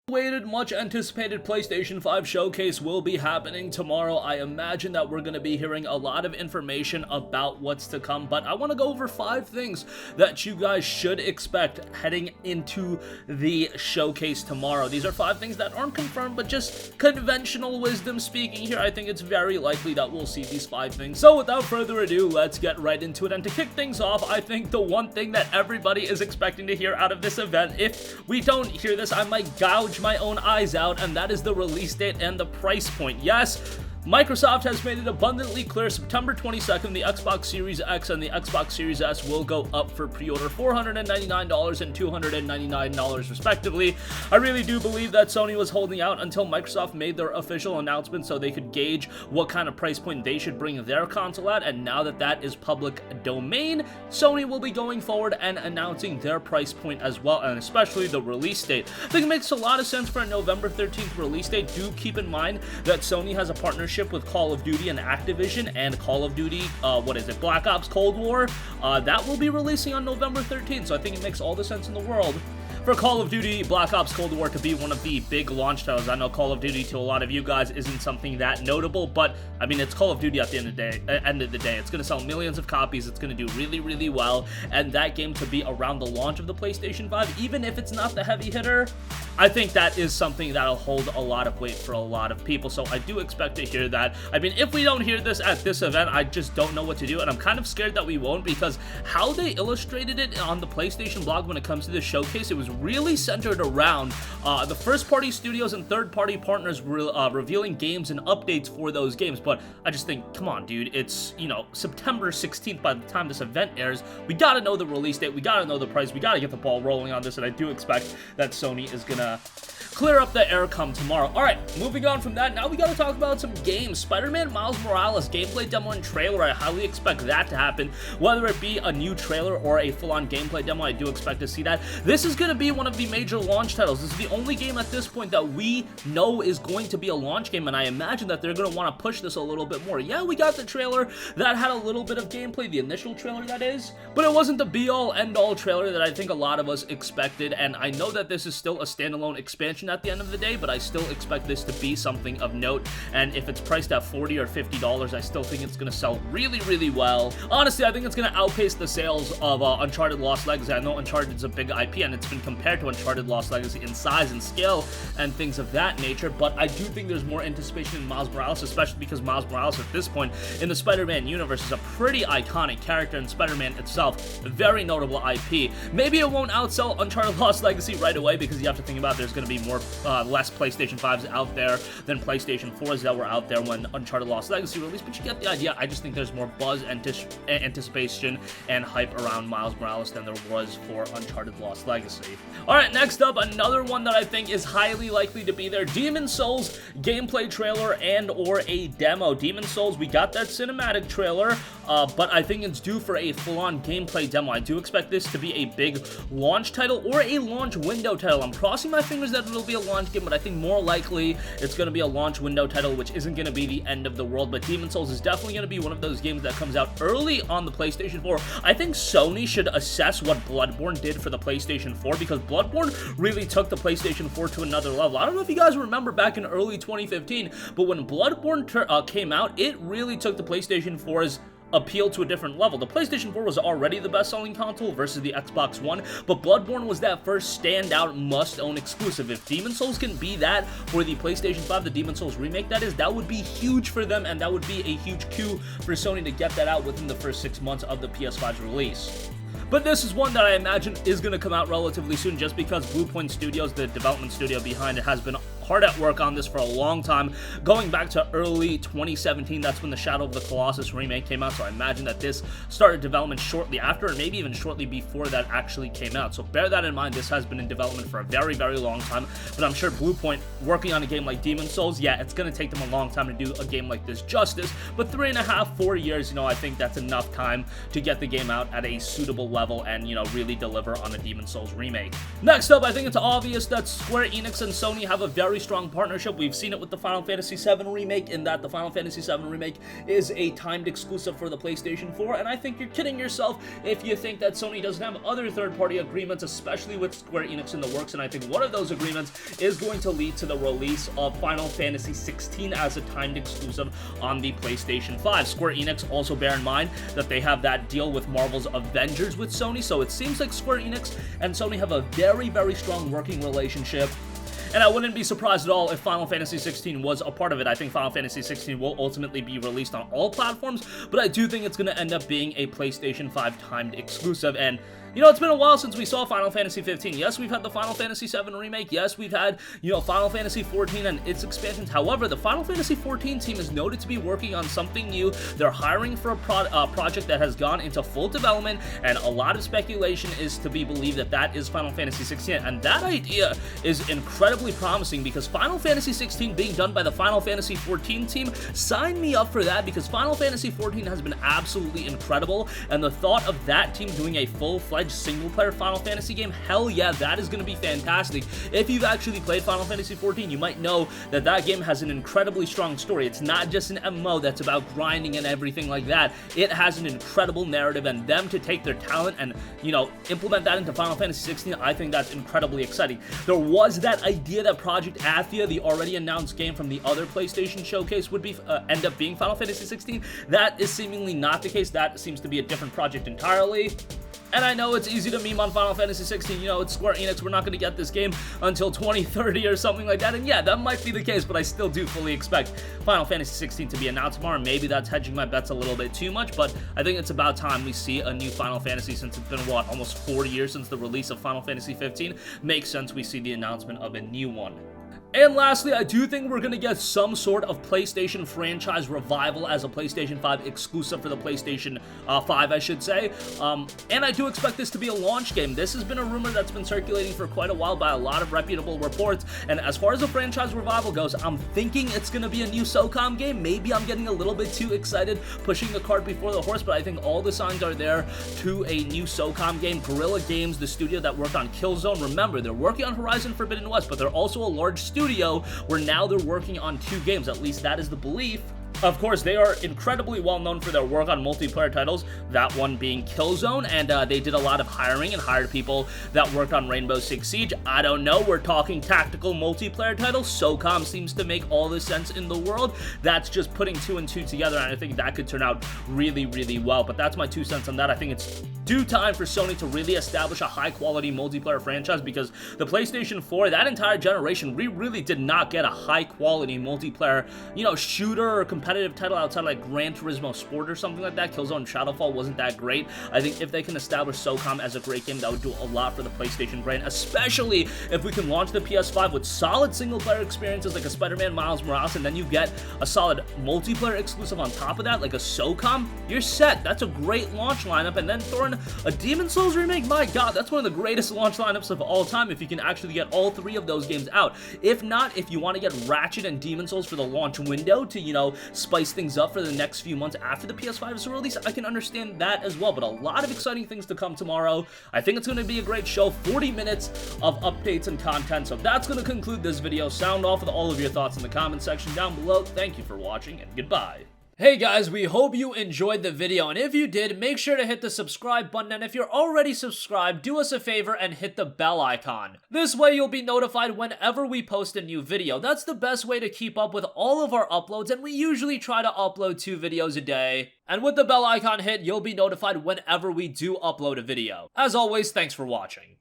Awaited, much anticipated PlayStation 5 showcase will be happening tomorrow. I imagine that we're going to be hearing a lot of information about what's to come, but I want to go over 5 things that you guys should expect heading into the showcase tomorrow. These are 5 things that aren't confirmed, but just conventional wisdom speaking here. I think it's very likely that we'll see these 5 things. So without further ado, let's get right into it. And to kick things off, I think the one thing that everybody is expecting to hear out of this event, if we don't hear this, I might gouge my own eyes out, and that is the release date and the price point. Yes, Microsoft has made it abundantly clear September 22nd, the Xbox Series X and the Xbox Series S will go up for pre-order, $499 and $299 respectively. I really do believe that Sony was holding out until Microsoft made their official announcement so they could gauge what kind of price point they should bring their console at, and now that that is public domain, Sony will be going forward and announcing their price point as well, and especially the release date. I think it makes a lot of sense for a November 13th release date. Do keep in mind that Sony has a partnership with Call of Duty and Activision, and Call of Duty, Black Ops Cold War, that will be releasing on November 13th, so I think it makes all the sense in the world for Call of Duty Black Ops Cold War to be one of the big launch titles. I know Call of Duty to a lot of you guys isn't something that notable, but I mean, it's Call of Duty at the end of the day. It's going to sell millions of copies, it's going to do really, really well, and that game to be around the launch of the PlayStation 5, even if it's not the heavy hitter, I think that is something that'll hold a lot of weight for a lot of people, so I do expect to hear that. I mean, if we don't hear this at this event, I just don't know what to do, and I'm kind of scared that we won't, because how they illustrated it on the PlayStation blog when it comes to this showcase, it was really centered around the first-party studios and third-party partners revealing games and updates for those games, but I just think, come on, dude, it's, you know, September 16th by the time this event airs. We gotta know the release date, we gotta know the price, we gotta get the ball rolling on this, and I do expect that Sony is gonna clear up the air come tomorrow. Alright, moving on from that, now we gotta talk about some games. Spider-Man Miles Morales gameplay demo and trailer, I highly expect that to happen. Whether it be a new trailer or a full-on gameplay demo, I do expect to see that. This is gonna be one of the major launch titles. This is the only game at this point that we know is going to be a launch game, and I imagine that they're gonna want to push this a little bit more. Yeah, we got the trailer that had a little bit of gameplay, the initial trailer that is, but it wasn't the be-all, end-all trailer that I think a lot of us expected, and I know that this is still a standalone expansion at the end of the day, but I still expect this to be something of note, and if it's priced at $40 or $50, I still think it's going to sell really, really well. Honestly, I think it's going to outpace the sales of Uncharted Lost Legacy. I know Uncharted is a big IP, and it's been compared to Uncharted Lost Legacy in size and scale and things of that nature, but I do think there's more anticipation in Miles Morales, especially because Miles Morales at this point in the Spider-Man universe is a pretty iconic character, and Spider-Man itself, a very notable IP. Maybe it won't outsell Uncharted Lost Legacy right away, because you have to think about there's going to be less PlayStation 5s out there than PlayStation 4s that were out there when Uncharted Lost Legacy released, but you get the idea. I just think there's more buzz, anticipation, and hype around Miles Morales than there was for Uncharted Lost Legacy. Alright, next up, another one that I think is highly likely to be there, Demon's Souls gameplay trailer and or a demo. Demon's Souls, we got that cinematic trailer, but I think it's due for a full-on gameplay demo. I do expect this to be a big launch title or a launch window title. I'm crossing my fingers that it'll be a launch game, but I think more likely it's going to be a launch window title, which isn't going to be the end of the world, but Demon's Souls is definitely going to be one of those games that comes out early on the PlayStation 4. I think Sony should assess what Bloodborne did for the PlayStation 4, because Bloodborne really took the PlayStation 4 to another level. I don't know if you guys remember back in early 2015, but when Bloodborne came out, it really took the PlayStation 4's appeal to a different level. The PlayStation 4 was already the best-selling console versus the Xbox One, but Bloodborne was that first standout must-own exclusive. If Demon's Souls can be that for the PlayStation 5, the Demon's Souls remake that would be huge for them, and that would be a huge coup for Sony to get that out within the first 6 months of the PS5's release. But this is one that I imagine is going to come out relatively soon, just because Bluepoint Studios, the development studio behind it, has been hard at work on this for a long time, going back to early 2017. That's when the Shadow of the Colossus remake came out, so I imagine that this started development shortly after, or maybe even shortly before that actually came out. So bear that in mind. This has been in development for a very, very long time, but I'm sure Bluepoint, working on a game like Demon's Souls, yeah, it's going to take them a long time to do a game like this justice, but 3.5, 4 years, you know, I think that's enough time to get the game out at a suitable level level and, you know, really deliver on a Demon's Souls remake. Next up, I think it's obvious that Square Enix and Sony have a very strong partnership. We've seen it with the Final Fantasy VII remake, in that the Final Fantasy VII remake is a timed exclusive for the PlayStation 4, and I think you're kidding yourself if you think that Sony doesn't have other third-party agreements, especially with Square Enix in the works, and I think one of those agreements is going to lead to the release of Final Fantasy XVI as a timed exclusive on the PlayStation 5. Square Enix, also bear in mind that they have that deal with Marvel's Avengers with Sony, so it seems like Square Enix and Sony have a very, very strong working relationship. And I wouldn't be surprised at all if Final Fantasy XVI was a part of it. I think Final Fantasy XVI will ultimately be released on all platforms, but I do think it's going to end up being a PlayStation 5 timed exclusive. And you know, it's been a while since we saw Final Fantasy 15. Yes, we've had the Final Fantasy 7 remake. Yes, we've had, you know, Final Fantasy 14 and its expansions. However, the Final Fantasy 14 team is noted to be working on something new. They're hiring for a project that has gone into full development, and a lot of speculation is to be believed that that is Final Fantasy 16. And that idea is incredibly promising, because Final Fantasy 16 being done by the Final Fantasy 14 team, sign me up for that, because Final Fantasy 14 has been absolutely incredible, and the thought of that team doing a full-fledged single-player Final Fantasy game, hell yeah, that is going to be fantastic. If you've actually played Final Fantasy 14, you might know that that game has an incredibly strong story. It's not just an MMO that's about grinding and everything like that. It has an incredible narrative, and them to take their talent and, you know, implement that into Final Fantasy 16, I think that's incredibly exciting. There was that idea that Project Athia, the already announced game from the other PlayStation showcase, would be end up being Final Fantasy 16. That is seemingly not the case. That seems to be a different project entirely. And I know it's easy to meme on Final Fantasy 16, you know, it's Square Enix, we're not going to get this game until 2030 or something like that, and yeah, that might be the case, but I still do fully expect Final Fantasy 16 to be announced tomorrow. Maybe that's hedging my bets a little bit too much, but I think it's about time we see a new Final Fantasy, since it's been, what, almost 4 years since the release of Final Fantasy 15? Makes sense we see the announcement of a new one. And lastly, I do think we're going to get some sort of PlayStation franchise revival as a PlayStation 5 exclusive for the PlayStation 5, I should say. And I do expect this to be a launch game. This has been a rumor that's been circulating for quite a while by a lot of reputable reports. And as far as the franchise revival goes, I'm thinking it's going to be a new SOCOM game. Maybe I'm getting a little bit too excited, pushing the cart before the horse, but I think all the signs are there to a new SOCOM game. Guerrilla Games, the studio that worked on Killzone, remember, they're working on Horizon Forbidden West, but they're also a large studio where now they're working on 2 games. At least that is the belief. Of course, they are incredibly well known for their work on multiplayer titles, that one being Killzone, and they did a lot of hiring and hired people that worked on Rainbow Six Siege. I don't know, we're talking tactical multiplayer titles. SOCOM seems to make all the sense in the world. That's just putting 2 and 2 together, and I think that could turn out really, really well. But that's my 2 cents on that. I think it's due time for Sony to really establish a high-quality multiplayer franchise, because the PlayStation 4, that entire generation, we really did not get a high-quality multiplayer, you know, shooter or competitive title outside like Gran Turismo Sport or something like that. Killzone Shadowfall wasn't that great. I think if they can establish SOCOM as a great game, that would do a lot for the PlayStation brand, especially if we can launch the PS5 with solid single-player experiences like a Spider-Man Miles Morales, and then you get a solid multiplayer exclusive on top of that, like a SOCOM, you're set. That's a great launch lineup. And then throw in a Demon's Souls remake, my god, that's one of the greatest launch lineups of all time if you can actually get all 3 of those games out. If not, if you want to get Ratchet and Demon's Souls for the launch window to, you know, spice things up for the next few months after the PS5 is released, I can understand that as well. But a lot of exciting things to come tomorrow. I think it's going to be a great show, 40 minutes of updates and content. So that's going to conclude this video. Sound off with all of your thoughts in the comment section down below. Thank you for watching, and goodbye. Hey guys, we hope you enjoyed the video, and if you did, make sure to hit the subscribe button, and if you're already subscribed, do us a favor and hit the bell icon. This way you'll be notified whenever we post a new video. That's the best way to keep up with all of our uploads, and we usually try to upload 2 videos a day. And with the bell icon hit, you'll be notified whenever we do upload a video. As always, thanks for watching.